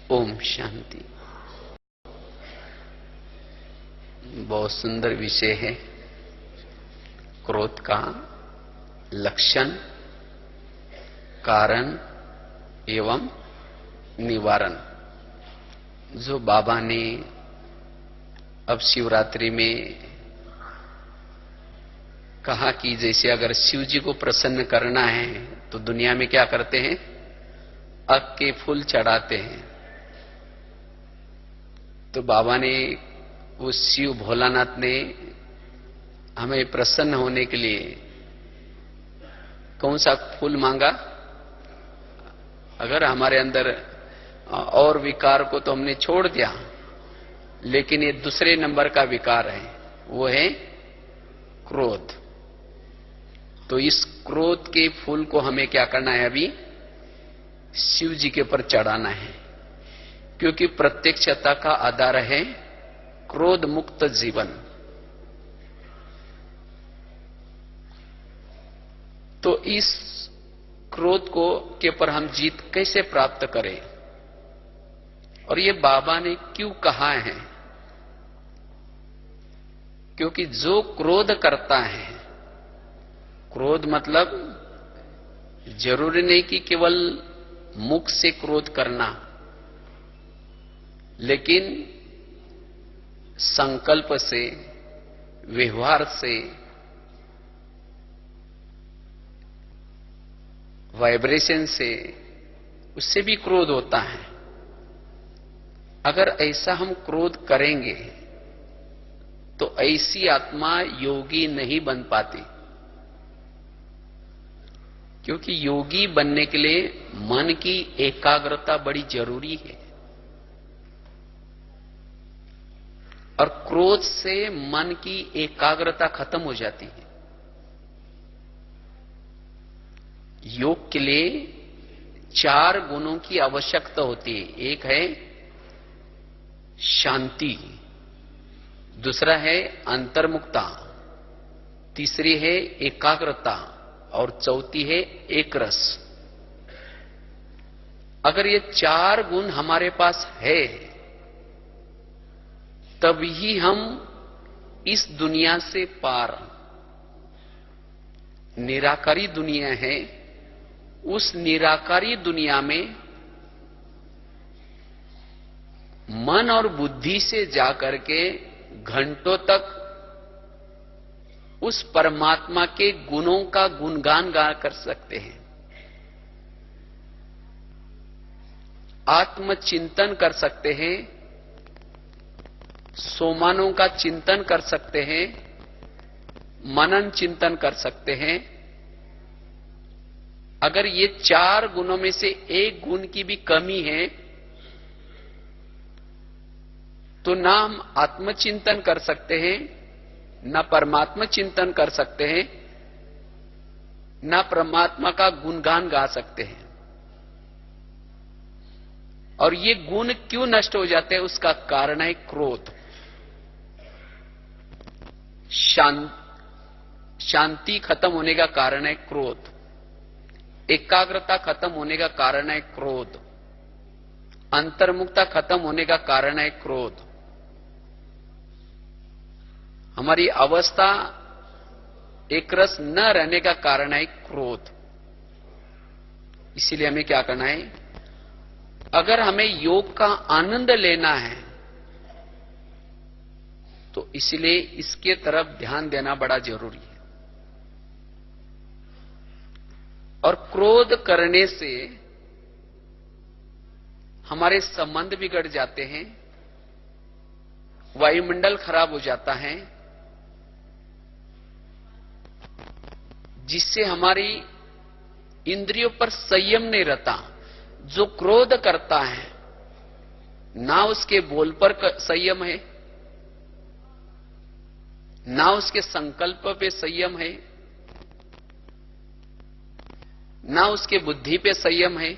ओम शांति। बहुत सुंदर विषय है, क्रोध का लक्षण, कारण एवं निवारण। जो बाबा ने अब शिवरात्रि में कहा कि जैसे अगर शिव जी को प्रसन्न करना है तो दुनिया में क्या करते हैं, अक के फूल चढ़ाते हैं। तो बाबा ने, उस शिव भोलानाथ ने हमें प्रसन्न होने के लिए कौन सा फूल मांगा? अगर हमारे अंदर और विकार को तो हमने छोड़ दिया, लेकिन ये दूसरे नंबर का विकार है, वो है क्रोध। तो इस क्रोध के फूल को हमें क्या करना है? अभी शिव जी के ऊपर चढ़ाना है, क्योंकि प्रत्यक्षता का आधार है क्रोध मुक्त जीवन। तो इस क्रोध को के पर हम जीत कैसे प्राप्त करें, और ये बाबा ने क्यों कहा है? क्योंकि जो क्रोध करता है, क्रोध मतलब जरूरी नहीं कि केवल मुख से क्रोध करना, लेकिन संकल्प से, व्यवहार से, वाइब्रेशन से, उससे भी क्रोध होता है। अगर ऐसा हम क्रोध करेंगे तो ऐसी आत्मा योगी नहीं बन पाती, क्योंकि योगी बनने के लिए मन की एकाग्रता बड़ी जरूरी है, और क्रोध से मन की एकाग्रता खत्म हो जाती है। योग के लिए 4 गुणों की आवश्यकता होती है। एक है शांति, दूसरा है अंतर्मुखता, तीसरी है एकाग्रता, और चौथी है एक रस। अगर ये 4 गुण हमारे पास है, तभी हम इस दुनिया से पार, निराकारी दुनिया है, उस निराकारी दुनिया में मन और बुद्धि से जाकर के घंटों तक उस परमात्मा के गुणों का गुणगान गा कर सकते हैं, आत्मचिंतन कर सकते हैं, सोमानों का चिंतन कर सकते हैं, मनन चिंतन कर सकते हैं। अगर ये 4 गुणों में से एक गुण की भी कमी है, तो ना हम आत्मचिंतन कर सकते हैं, ना परमात्मा चिंतन कर सकते हैं, ना परमात्मा का गुणगान गा सकते हैं। और ये गुण क्यों नष्ट हो जाते हैं? उसका कारण है क्रोध। शांति खत्म होने का कारण है क्रोध, एकाग्रता खत्म होने का कारण है क्रोध, अंतर्मुखता खत्म होने का कारण है क्रोध। हमारी अवस्था एक रस न रहने का कारण है क्रोध। इसीलिए हमें क्या करना है? अगर हमें योग का आनंद लेना है, तो इसलिए इसके तरफ ध्यान देना बड़ा जरूरी है। और क्रोध करने से हमारे संबंध बिगड़ जाते हैं, वायुमंडल खराब हो जाता है, जिससे हमारी इंद्रियों पर संयम नहीं रहता। जो क्रोध करता है, ना उसके बोल पर संयम है, ना उसके संकल्प पे संयम है, ना उसके बुद्धि पे संयम है।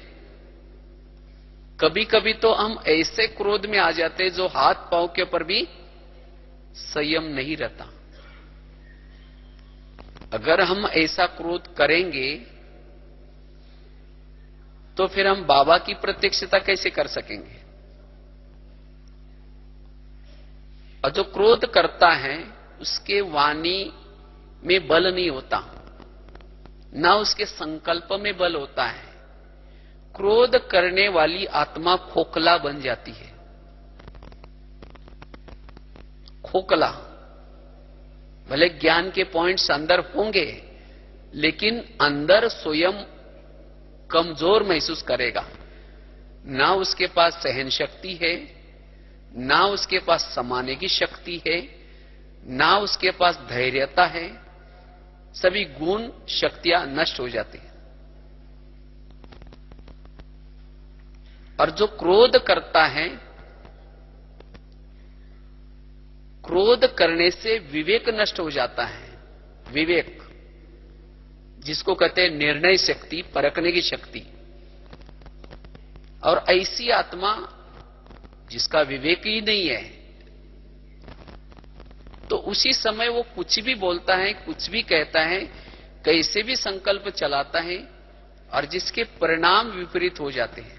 कभी कभी तो हम ऐसे क्रोध में आ जाते हैं जो हाथ पांव के ऊपर भी संयम नहीं रहता। अगर हम ऐसा क्रोध करेंगे तो फिर हम बाबा की प्रत्यक्षता कैसे कर सकेंगे? और जो क्रोध करता है उसके वाणी में बल नहीं होता, ना उसके संकल्प में बल होता है। क्रोध करने वाली आत्मा खोखला बन जाती है। खोखला, भले ज्ञान के पॉइंट्स अंदर होंगे लेकिन अंदर स्वयं कमजोर महसूस करेगा। ना उसके पास सहन शक्ति है, ना उसके पास समाने की शक्ति है, ना उसके पास धैर्यता है। सभी गुण शक्तियां नष्ट हो जाती हैं। और जो क्रोध करता है, क्रोध करने से विवेक नष्ट हो जाता है। विवेक जिसको कहते हैं निर्णय शक्ति, परखने की शक्ति। और ऐसी आत्मा जिसका विवेक ही नहीं है, तो उसी समय वो कुछ भी बोलता है, कुछ भी कहता है, कैसे भी संकल्प चलाता है और जिसके परिणाम विपरीत हो जाते हैं।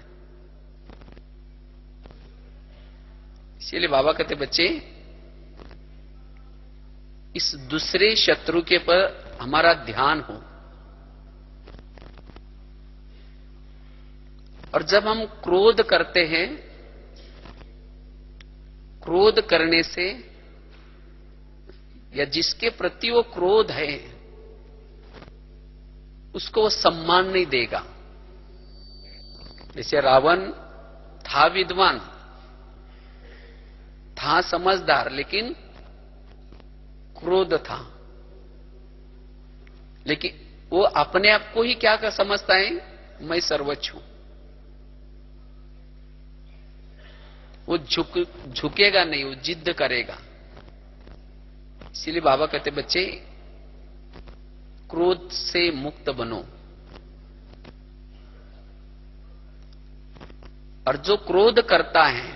इसीलिए बाबा कहते बच्चे, इस दूसरे शत्रु के पर हमारा ध्यान हो। और जब हम क्रोध करते हैं, क्रोध करने से या जिसके प्रति वो क्रोध है उसको वो सम्मान नहीं देगा। जैसे रावण था विद्वान, था समझदार, लेकिन क्रोध था। लेकिन वो अपने आप को ही क्या कर समझता है, मैं सर्वोच्च हूं। वो झुकेगा नहीं, वो जिद्द करेगा। इसीलिए बाबा कहते बच्चे, क्रोध से मुक्त बनो। और जो क्रोध करता है,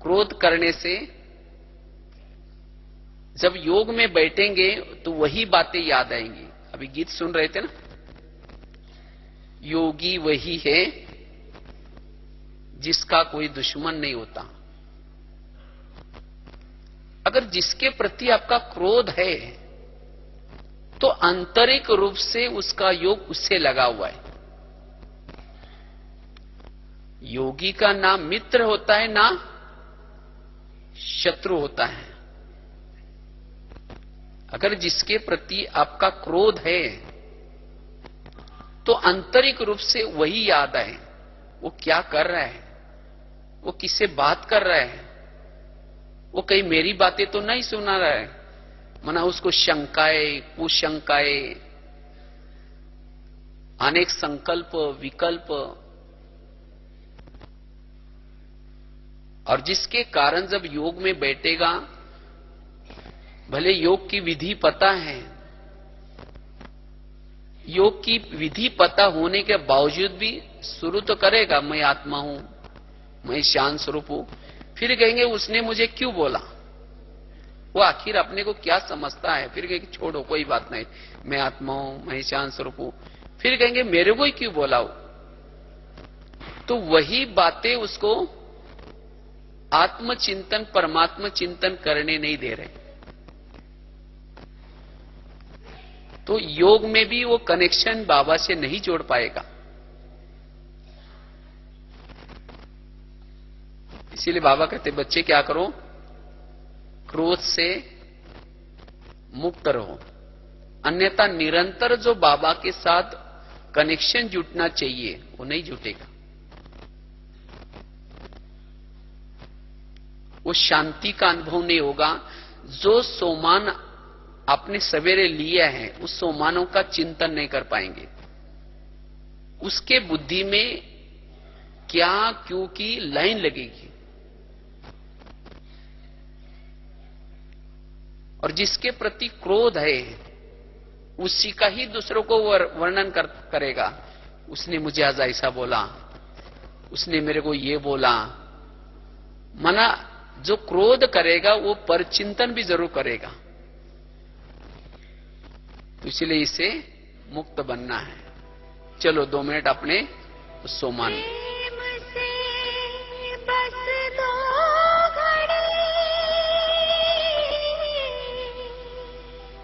क्रोध करने से जब योग में बैठेंगे तो वही बातें याद आएंगी। अभी गीत सुन रहे थे ना, योगी वही है जिसका कोई दुश्मन नहीं होता। अगर जिसके प्रति आपका क्रोध है तो आंतरिक रूप से उसका योग उससे लगा हुआ है। योगी का ना मित्र होता है ना शत्रु होता है। अगर जिसके प्रति आपका क्रोध है तो आंतरिक रूप से वही याद आए, वो क्या कर रहा है, वो किससे बात कर रहा है, वो कहीं मेरी बातें तो नहीं सुना रहा है। मना उसको शंकाएं, कुशंकाएं, अनेक संकल्प विकल्प, और जिसके कारण जब योग में बैठेगा, भले योग की विधि पता है, योग की विधि पता होने के बावजूद भी शुरू तो करेगा, मैं आत्मा हूं, मैं शांत स्वरूप हूं। फिर कहेंगे उसने मुझे क्यों बोला, वो आखिर अपने को क्या समझता है। फिर कहेंगे छोड़ो कोई बात नहीं, मैं आत्मा हूं, मैं शांत स्वरूप हूं। फिर कहेंगे मेरे को ही क्यों बोला हो। तो वही बातें उसको आत्मचिंतन परमात्मा चिंतन करने नहीं दे रहे। तो योग में भी वो कनेक्शन बाबा से नहीं जोड़ पाएगा। इसीलिए बाबा कहते बच्चे क्या करो, क्रोध से मुक्त रहो, अन्यथा निरंतर जो बाबा के साथ कनेक्शन जुटना चाहिए वो नहीं जुटेगा। वो शांति का अनुभव नहीं होगा। जो सोमान आपने सवेरे लिया है उस सोमानों का चिंतन नहीं कर पाएंगे। उसके बुद्धि में क्या क्यों की लाइन लगेगी। और जिसके प्रति क्रोध है उसी का ही दूसरों को वर्णन करेगा। उसने मुझे आज ऐसा बोला, उसने मेरे को ये बोला। मना जो क्रोध करेगा वो परचिंतन भी जरूर करेगा। तो इसलिए इसे मुक्त बनना है। चलो 2 मिनट अपने सोमान